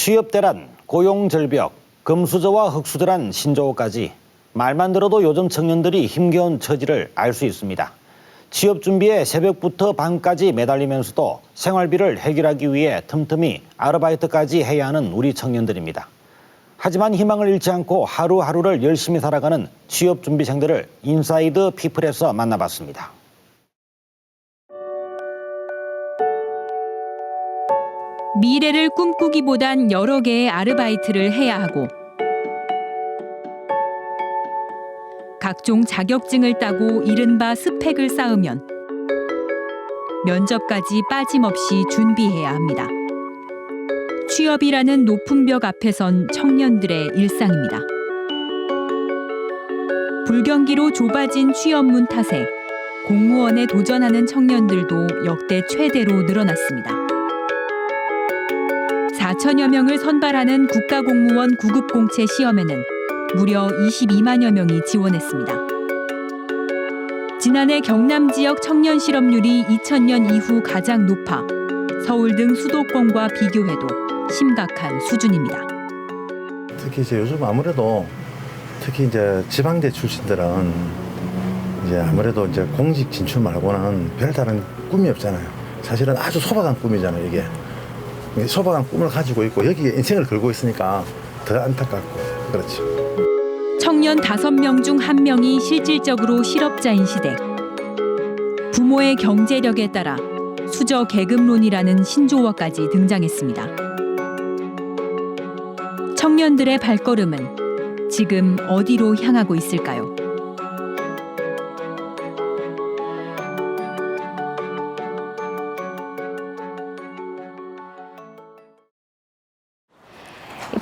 취업대란, 고용절벽, 금수저와 흙수저란 신조어까지 말만 들어도 요즘 청년들이 힘겨운 처지를 알 수 있습니다. 취업 준비에 새벽부터 밤까지 매달리면서도 생활비를 해결하기 위해 틈틈이 아르바이트까지 해야 하는 우리 청년들입니다. 하지만 희망을 잃지 않고 하루하루를 열심히 살아가는 취업 준비생들을 인사이드 피플에서 만나봤습니다. 미래를 꿈꾸기보단 여러 개의 아르바이트를 해야 하고 각종 자격증을 따고 이른바 스펙을 쌓으면 면접까지 빠짐없이 준비해야 합니다. 취업이라는 높은 벽 앞에 선 청년들의 일상입니다. 불경기로 좁아진 취업문 탓에 공무원에 도전하는 청년들도 역대 최대로 늘어났습니다. 4천여 명을 선발하는 국가공무원 구급공채 시험에는 무려 22만여 명이 지원했습니다. 지난해 경남 지역 청년 실업률이 2000년 이후 가장 높아 서울 등 수도권과 비교해도 심각한 수준입니다. 특히 이제 요즘 아무래도 특히 이제 지방대 출신들은 이제 아무래도 이제 공직 진출 말고는 별다른 꿈이 없잖아요. 사실은 아주 소박한 꿈이잖아요, 이게. 소박한 꿈을 가지고 있고 여기에 인생을 걸고 있으니까 더 안타깝고 그렇죠. 청년 5명 중 1명이 실질적으로 실업자인 시대. 부모의 경제력에 따라 수저 계급론이라는 신조어까지 등장했습니다. 청년들의 발걸음은 지금 어디로 향하고 있을까요?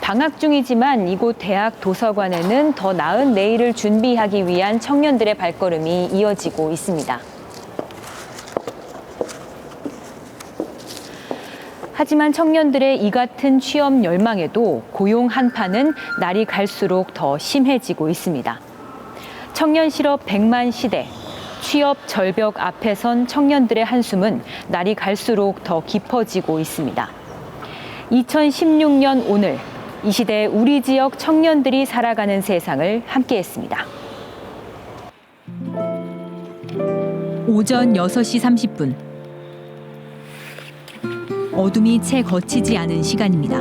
방학 중이지만 이곳 대학 도서관에는 더 나은 내일을 준비하기 위한 청년들의 발걸음이 이어지고 있습니다. 하지만 청년들의 이 같은 취업 열망에도 고용 한파는 날이 갈수록 더 심해지고 있습니다. 청년 실업 100만 시대, 취업 절벽 앞에 선 청년들의 한숨은 날이 갈수록 더 깊어지고 있습니다. 2016년 오늘 이 시대 우리 지역 청년들이 살아가는 세상을 함께했습니다. 오전 6시 30분. 어둠이 채 거치지 않은 시간입니다.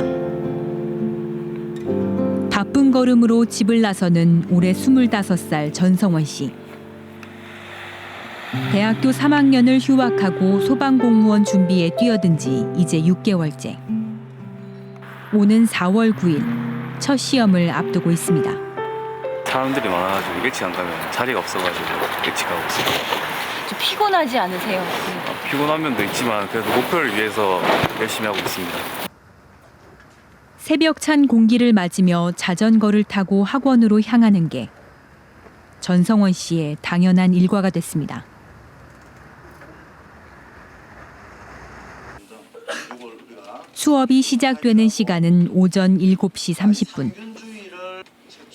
바쁜 걸음으로 집을 나서는 올해 25살 전성원 씨. 대학교 3학년을 휴학하고 소방공무원 준비에 뛰어든 지 이제 6개월째. 오는 4월 9일 첫 시험을 앞두고 있습니다. 사람들이 많아가지고 일찍 안 가면 자리가 없어가지고 일찍 가고 있습니다. 좀 피곤하지 않으세요? 피곤한 면도 있지만 그래도 목표를 위해서 열심히 하고 있습니다. 새벽 찬 공기를 맞으며 자전거를 타고 학원으로 향하는 게 전성원 씨의 당연한 일과가 됐습니다. 수업이 시작되는 시간은 오전 7시 30분.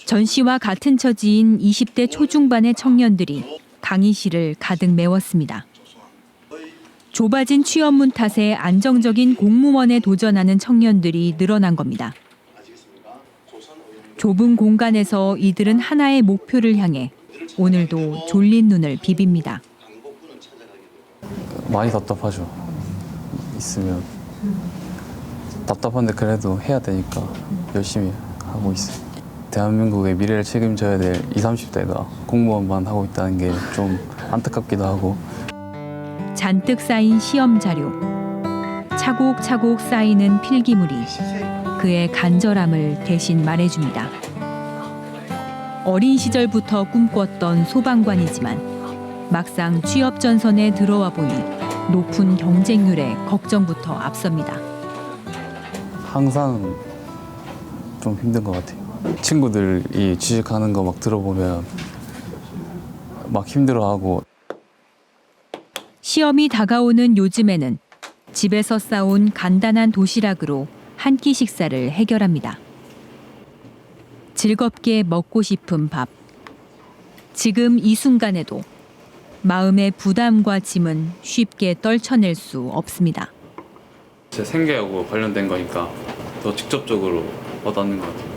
전 씨와 같은 처지인 20대 초중반의 청년들이 강의실을 가득 메웠습니다. 좁아진 취업문 탓에 안정적인 공무원에 도전하는 청년들이 늘어난 겁니다. 좁은 공간에서 이들은 하나의 목표를 향해 오늘도 졸린 눈을 비빕니다. 많이 답답하죠. 있으면. 답답한데 그래도 해야 되니까 열심히 하고 있어요. 대한민국의 미래를 책임져야 될 20, 30대가 공무원만 하고 있다는 게 좀 안타깝기도 하고. 잔뜩 쌓인 시험 자료, 차곡차곡 쌓이는 필기물이 그의 간절함을 대신 말해줍니다. 어린 시절부터 꿈꿨던 소방관이지만 막상 취업 전선에 들어와 보니 높은 경쟁률에 걱정부터 앞섭니다. 항상 좀 힘든 것 같아요. 친구들이 취직하는 거 막 들어보면 막 힘들어하고. 시험이 다가오는 요즘에는 집에서 싸온 간단한 도시락으로 한 끼 식사를 해결합니다. 즐겁게 먹고 싶은 밥. 지금 이 순간에도 마음의 부담과 짐은 쉽게 떨쳐낼 수 없습니다. 제 생계하고 관련된 거니까 더 직접적으로 와닿는 것 같아요.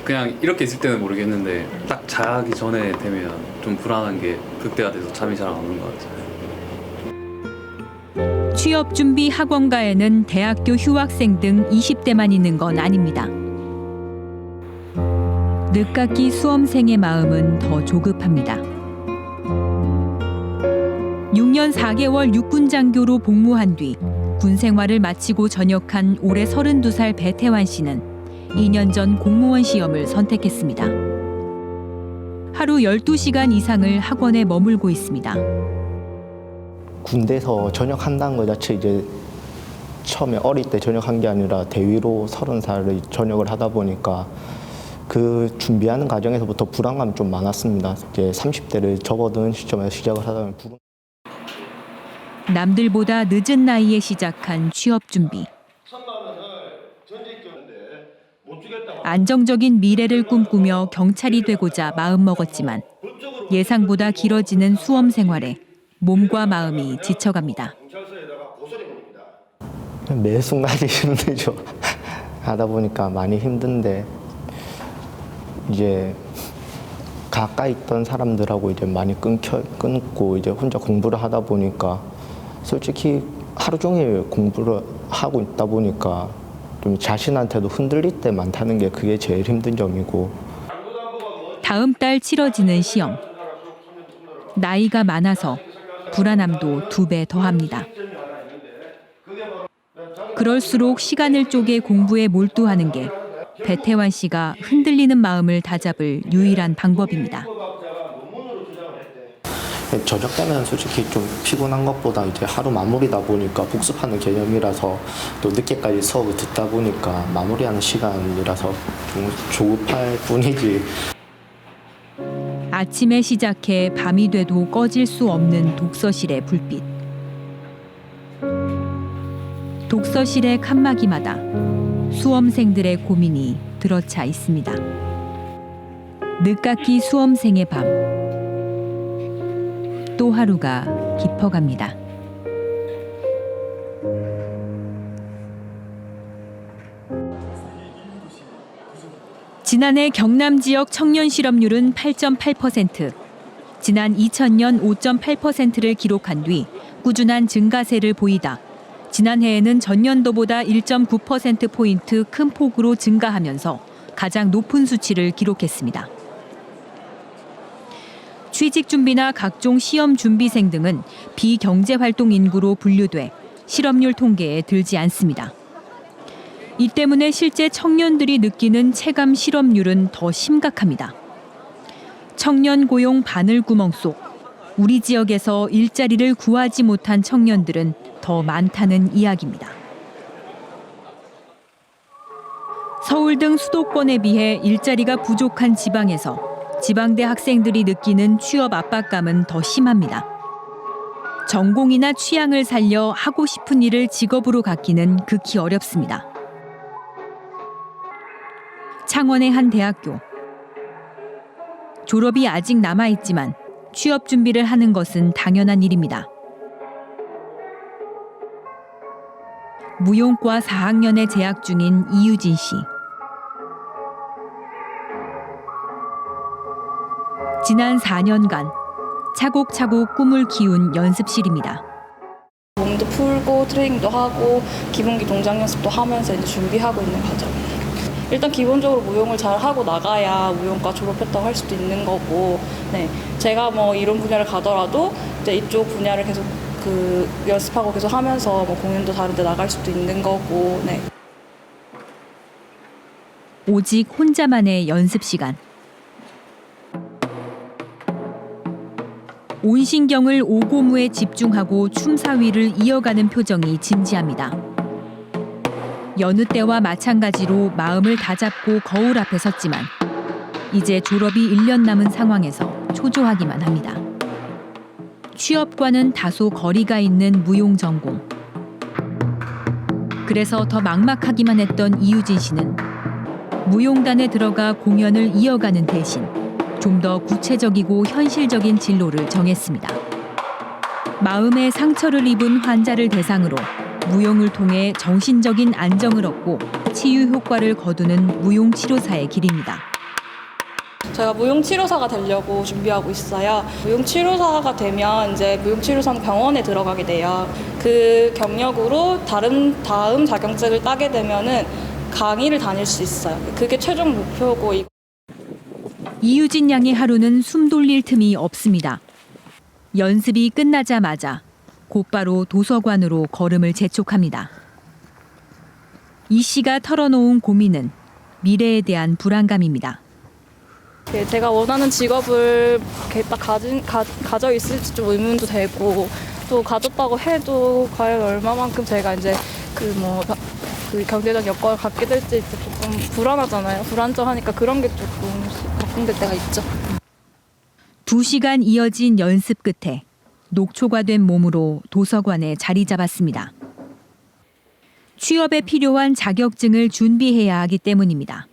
그냥 이렇게 있을 때는 모르겠는데 딱 자기 전에 되면 좀 불안한 게 극대화돼서 잠이 잘 안 오는 것 같아요. 취업준비 학원가에는 대학교 휴학생 등 20대만 있는 건 아닙니다. 늦깎이 수험생의 마음은 더 조급합니다. 6년 4개월 육군장교로 복무한 뒤 군 생활을 마치고 전역한 올해 32살 배태환 씨는 2년 전 공무원 시험을 선택했습니다. 하루 12시간 이상을 학원에 머물고 있습니다. 군대에서 전역한다는 것 자체 이제 처음에 어릴 때 전역한 게 아니라 대위로 30살에 전역을 하다 보니까 그 준비하는 과정에서부터 불안감이 좀 많았습니다. 이제 30대를 접어든 시점에서 시작을 하다 보면 남들보다 늦은 나이에 시작한 취업 준비. 안정적인 미래를 꿈꾸며 경찰이 되고자 마음먹었지만 예상보다 길어지는 수험 생활에 몸과 마음이 지쳐갑니다. 매 순간이 힘들죠. 하다 보니까 많이 힘든데 이제 가까이 있던 사람들하고 이제 많이 끊고 이제 혼자 공부를 하다 보니까 솔직히 하루 종일 공부를 하고 있다 보니까 좀 자신한테도 흔들릴 때 많다는 게 그게 제일 힘든 점이고. 다음 달 치러지는 시험. 나이가 많아서 불안함도 2배 더합니다. 그럴수록 시간을 쪼개 공부에 몰두하는 게 배태환 씨가 흔들리는 마음을 다잡을 유일한 방법입니다. 저녁 때는 솔직히 좀 피곤한 것보다 이제 하루 마무리다 보니까 복습하는 개념이라서 또 늦게까지 수업을 듣다 보니까 마무리하는 시간이라서 좀 조급할 뿐이지. 아침에 시작해 밤이 돼도 꺼질 수 없는 독서실의 불빛. 독서실의 칸막이마다 수험생들의 고민이 들어차 있습니다. 늦깎이 수험생의 밤. 또 하루가 깊어갑니다. 지난해 경남 지역 청년 실업률은 8.8%, 지난 2000년 5.8%를 기록한 뒤 꾸준한 증가세를 보이다 지난해에는 전년도보다 1.9%포인트 큰 폭으로 증가하면서 가장 높은 수치를 기록했습니다. 취직 준비나 각종 시험 준비생 등은 비경제활동 인구로 분류돼 실업률 통계에 들지 않습니다. 이 때문에 실제 청년들이 느끼는 체감 실업률은 더 심각합니다. 청년 고용 바늘구멍 속 우리 지역에서 일자리를 구하지 못한 청년들은 더 많다는 이야기입니다. 서울 등 수도권에 비해 일자리가 부족한 지방에서 지방대 학생들이 느끼는 취업 압박감은 더 심합니다. 전공이나 취향을 살려 하고 싶은 일을 직업으로 갖기는 극히 어렵습니다. 창원의 한 대학교. 졸업이 아직 남아있지만 취업 준비를 하는 것은 당연한 일입니다. 무용과 4학년에 재학 중인 이유진 씨. 지난 4년간 차곡차곡 꿈을 키운 연습실입니다. 몸도 풀고 트레이닝도 하고 기본기 동작 연습도 하면서 이제 준비하고 있는 과정이에요. 일단 기본적으로 무용을 잘 하고 나가야 무용과 졸업했다고 할 수도 있는 거고, 네, 제가 뭐 이런 분야를 가더라도 이제 이쪽 분야를 계속 연습하고 계속 하면서 뭐 공연도 다른데 나갈 수도 있는 거고, 네. 오직 혼자만의 연습 시간. 온 신경을 오고무에 집중하고 춤사위를 이어가는 표정이 진지합니다. 여느 때와 마찬가지로 마음을 다잡고 거울 앞에 섰지만 이제 졸업이 1년 남은 상황에서 초조하기만 합니다. 취업과는 다소 거리가 있는 무용 전공. 그래서 더 막막하기만 했던 이유진 씨는 무용단에 들어가 공연을 이어가는 대신 좀 더 구체적이고 현실적인 진로를 정했습니다. 마음의 상처를 입은 환자를 대상으로 무용을 통해 정신적인 안정을 얻고 치유 효과를 거두는 무용치료사의 길입니다. 제가 무용치료사가 되려고 준비하고 있어요. 무용치료사가 되면 이제 무용치료사는 병원에 들어가게 돼요. 그 경력으로 다음 자격증을 따게 되면은 강의를 다닐 수 있어요. 그게 최종 목표고. 이유진 양의 하루는 숨 돌릴 틈이 없습니다. 연습이 끝나자마자 곧바로 도서관으로 걸음을 재촉합니다. 이 씨가 털어놓은 고민은 미래에 대한 불안감입니다. 제가 원하는 직업을 이렇게 딱 가져 있을지 좀 의문도 되고, 또 가졌다고 해도 과연 얼마만큼 제가 이제 그 경제적 여건을 갖게 될지 조금 불안하잖아요. 불안정하니까 그런 게 조금 걱정될 때가 있죠. 2시간 이어진 연습 끝에 녹초가 된 몸으로 도서관에 자리 잡았습니다. 취업에 필요한 자격증을 준비해야 하기 때문입니다.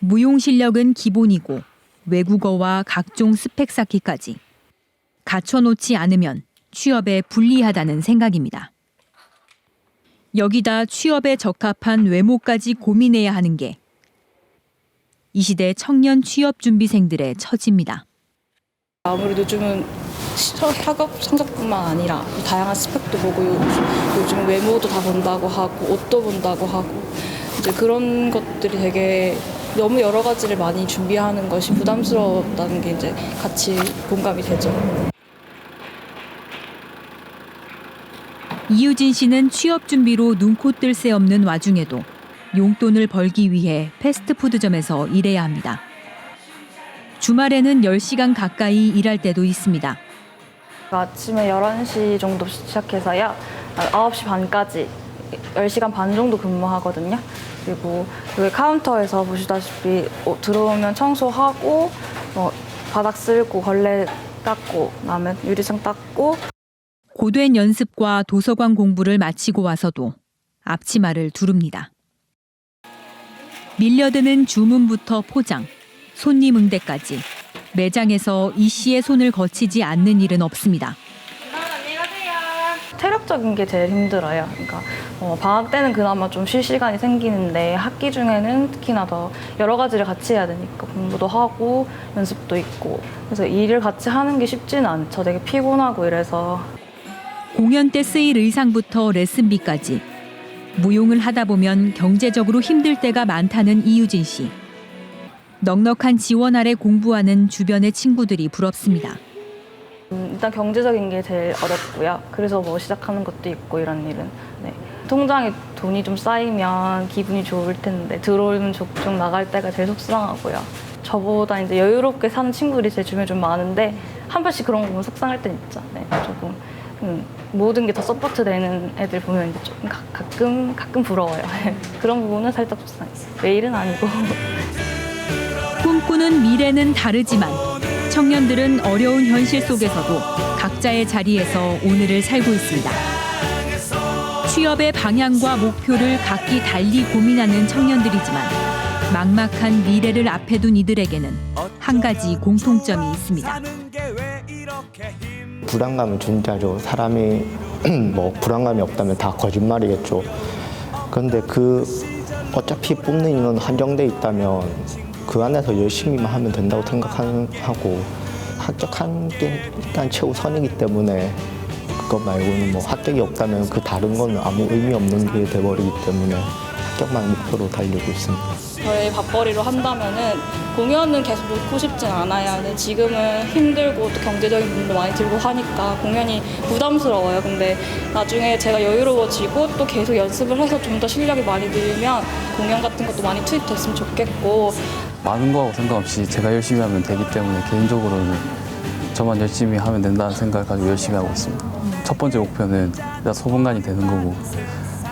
무용 실력은 기본이고 외국어와 각종 스펙 쌓기까지 갖춰놓지 않으면 취업에 불리하다는 생각입니다. 여기다 취업에 적합한 외모까지 고민해야 하는 게 이 시대 청년 취업 준비생들의 처지입니다. 아무래도 요즘은 학업 성적뿐만 아니라 다양한 스펙도 보고 요즘 외모도 다 본다고 하고 옷도 본다고 하고 이제 그런 것들이 되게 너무 여러 가지를 많이 준비하는 것이 부담스러웠다는 게 이제 같이 공감이 되죠. 이유진 씨는 취업 준비로 눈코 뜰 새 없는 와중에도 용돈을 벌기 위해 패스트푸드점에서 일해야 합니다. 주말에는 10시간 가까이 일할 때도 있습니다. 아침에 11시 정도 시작해서요. 9시 반까지 10시간 반 정도 근무하거든요. 그리고 여기 카운터에서 보시다시피 들어오면 청소하고 바닥 쓸고 걸레 닦고 그다음에 유리창 닦고. 고된 연습과 도서관 공부를 마치고 와서도 앞치마를 두릅니다. 밀려드는 주문부터 포장, 손님 응대까지 매장에서 이 씨의 손을 거치지 않는 일은 없습니다. 체력적인 게 제일 힘들어요. 그러니까 방학 때는 그나마 좀 쉴 시간이 생기는데 학기 중에는 특히나 더 여러 가지를 같이 해야 되니까 공부도 하고 연습도 있고 그래서 일을 같이 하는 게 쉽지는 않죠. 되게 피곤하고 이래서. 공연 때 쓰일 의상부터 레슨비까지 무용을 하다 보면 경제적으로 힘들 때가 많다는 이유진 씨. 넉넉한 지원 아래 공부하는 주변의 친구들이 부럽습니다. 일단 경제적인 게 제일 어렵고요. 그래서 시작하는 것도 있고 이런 일은. 네. 통장에 돈이 좀 쌓이면 기분이 좋을 텐데 들어오면 족족 나갈 때가 제일 속상하고요. 저보다 이제 여유롭게 사는 친구들이 제 주변에 좀 많은데 한 번씩 그런 거 보면 속상할 땐 있죠. 네, 조금 모든 게 더 서포트 되는 애들 보면 이제 조금 가끔 부러워요. 그런 부분은 살짝 속상했어요. 매일은 아니고. 꿈꾸는 미래는 다르지만 청년들은 어려운 현실 속에서도 각자의 자리에서 오늘을 살고 있습니다. 취업의 방향과 목표를 각기 달리 고민하는 청년들이지만 막막한 미래를 앞에 둔 이들에게는 한 가지 공통점이 있습니다. 불안감은 존재하죠. 사람이 불안감이 없다면 다 거짓말이겠죠. 그런데 어차피 뽑는 인원은 한정돼 있다면 그 안에서 열심히만 하면 된다고 생각하고 합격한 게 일단 최우선이기 때문에 그것 말고는 합격이 없다면 그 다른 거는 아무 의미 없는 게 돼버리기 때문에 합격만 목표로 달리고 있습니다. 저의 밥벌이로 한다면은 공연은 계속 놓고 싶진 않아요. 근데 지금은 힘들고 또 경제적인 부분도 많이 들고 하니까 공연이 부담스러워요. 근데 나중에 제가 여유로워지고 또 계속 연습을 해서 좀 더 실력이 많이 늘면 공연 같은 것도 많이 투입됐으면 좋겠고. 많은 거하고 상관없이 제가 열심히 하면 되기 때문에 개인적으로는 저만 열심히 하면 된다는 생각을 가지고 열심히 하고 있습니다. 첫 번째 목표는 일단 소방관이 되는 거고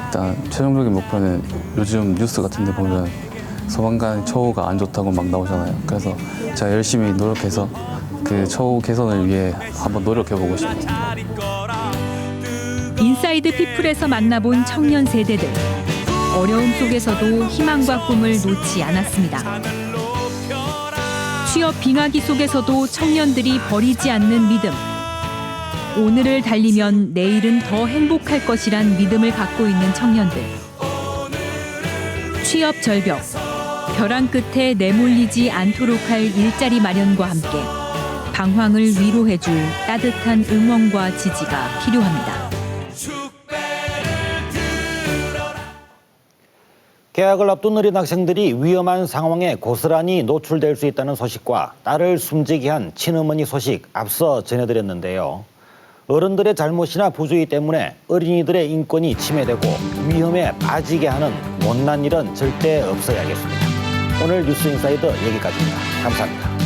일단 최종적인 목표는 요즘 뉴스 같은 데 보면 소방관 처우가 안 좋다고 막 나오잖아요. 그래서 제가 열심히 노력해서 그 처우 개선을 위해 한번 노력해보고 싶습니다. 인사이드 피플에서 만나본 청년 세대들. 어려움 속에서도 희망과 꿈을 놓지 않았습니다. 취업 빙하기 속에서도 청년들이 버리지 않는 믿음. 오늘을 달리면 내일은 더 행복할 것이란 믿음을 갖고 있는 청년들. 취업 절벽, 벼랑 끝에 내몰리지 않도록 할 일자리 마련과 함께 방황을 위로해줄 따뜻한 응원과 지지가 필요합니다. 개학을 앞둔 어린 학생들이 위험한 상황에 고스란히 노출될 수 있다는 소식과 딸을 숨지게 한 친어머니 소식 앞서 전해드렸는데요. 어른들의 잘못이나 부주의 때문에 어린이들의 인권이 침해되고 위험에 빠지게 하는 못난 일은 절대 없어야겠습니다. 오늘 뉴스인사이더 여기까지입니다. 감사합니다.